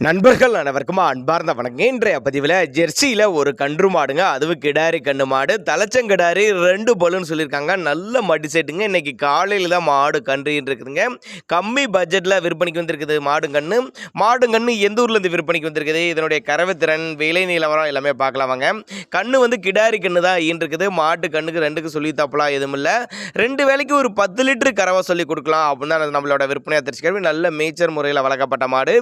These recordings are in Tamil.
நண்பர்கள் அனைவருக்கும் அன்பார்ந்த வணக்கம். இன்றைய பதிவில் ஜெர்சியில் ஒரு கன்று மாடுங்க, அதுவும் கிடாரி கன்று மாடு, தலைச்சங்கிடாரி 2 பல்லுன்னு சொல்லியிருக்காங்க. நல்ல மடி செட்டுங்க. இன்னைக்கு காலையில் தான் மாடு கன்றுன்னு இருக்குதுங்க. கம்மி பட்ஜெட்டில் விற்பனைக்கு வந்திருக்குது மாடு கன்று எந்த ஊர்லேருந்து விற்பனைக்கு வந்திருக்குது, இதனுடைய கறவைத்திறன், விலை நிலவரம் எல்லாமே பார்க்கலாம் வாங்க. கன்று வந்து கிடாரி கன்று தான் இருக்குது. மாட்டு கண்ணுக்கு 2க்கு சொல்லி தப்பலாம் எதுவும் இல்லை. 2 வேலைக்கு ஒரு 10 லிட்டரு கறவை சொல்லி கொடுக்கலாம் அப்படின்னு தான் நம்மளோட விற்பனையாக தெரிஞ்சுக்கிறோம். நல்ல மேய்ச்சல் முறையில் வளர்க்கப்பட்ட மாடு,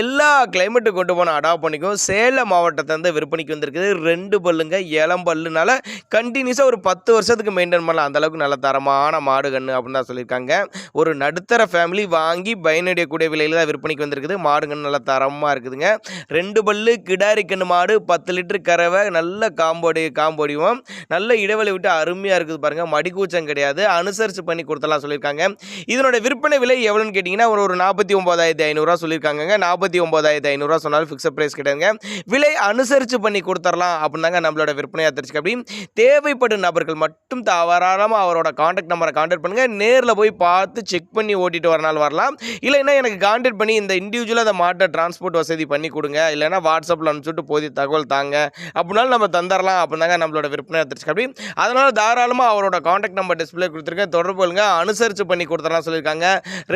எல்லா கிளைமேட்டு கொண்டு போன அடாப்ட் பண்ணிக்கும். சேலம் மாவட்டத்தை வந்து விற்பனைக்கு வந்திருக்குது. 2 பல்லுங்க, இளம் பல்லுனால கண்டினியூஸாக ஒரு 10 வருஷத்துக்கு மெயின்டைன் பண்ணலாம். அந்தளவுக்கு நல்ல தரமான மாடு கன்று அப்படின்னு தான் சொல்லியிருக்காங்க. ஒரு நடுத்தர ஃபேமிலி வாங்கி பயனடையக்கூடிய விலையில் தான் விற்பனைக்கு வந்திருக்குது. மாடு கன்று நல்ல தரமாக இருக்குதுங்க. 2 பல்லு கிடாரி கன்று மாடு, 10 லிட்டரு கறவை, நல்ல காம்பொடியும் நல்ல இடைவெளி விட்டு அருமையாக இருக்குது பாருங்கள். மடிக்கூச்சம் கிடையாது. அனுசரித்து பண்ணி கொடுத்தலாம் சொல்லியிருக்காங்க. இதனுடைய விற்பனை விலை எவ்வளோன்னு கேட்டிங்கன்னா ஒரு 49,500 சொல்லியிருக்காங்க. 49,500 சொன்னாலும் ஃபிக்ஸட் ப்ரைஸ் கிடையாதுங்க. விலை அனுசரித்து பண்ணி கொடுத்துடலாம் அப்படின்னாங்க நம்மளோட விற்பனையாக தெரிஞ்சுக்க. அப்படி தேவைப்படும் நபர்கள் மட்டும் தாராளமாக அவரோட காண்டாக்ட் நம்பரை காண்டாக்ட் பண்ணுங்கள். நேரில் போய் பார்த்து செக் பண்ணி ஓட்டிட்டு வரனாலும் வரலாம். இல்லைன்னா எனக்கு காண்டாக்ட் பண்ணி இந்த இண்டிவிஜுவலாக அந்த மாட்டை டிரான்ஸ்போர்ட் வசதி பண்ணி கொடுங்க, இல்லைன்னா வாட்ஸ்அப்பில் அனுப்பிச்சுட்டு போதிய தகவல் தாங்க அப்படின்னாலும் நம்ம தந்துடலாம் அப்படின்னாங்க நம்மளோட விற்பனையாக தெரிஞ்சுக்க. அப்படி அதனால் தாராளமாக அவரோட காண்டாக்ட் நம்பர் டிஸ்பிளே கொடுத்துருக்கேன், தொடர்பு கொள்ளுங்க. அனுசரித்து பண்ணி கொடுத்துடலாம் சொல்லியிருக்காங்க.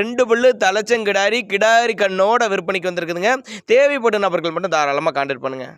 2 பல்லு தலைச்சங்கிடாரி கிடாரி கண்ணோட விற்பனைக்கு வந்திருக்குதுங்க. தேவைப்படும் நபர்கள் மட்டும் தாராளமாக காண்டாக்ட் பண்ணுங்கள்.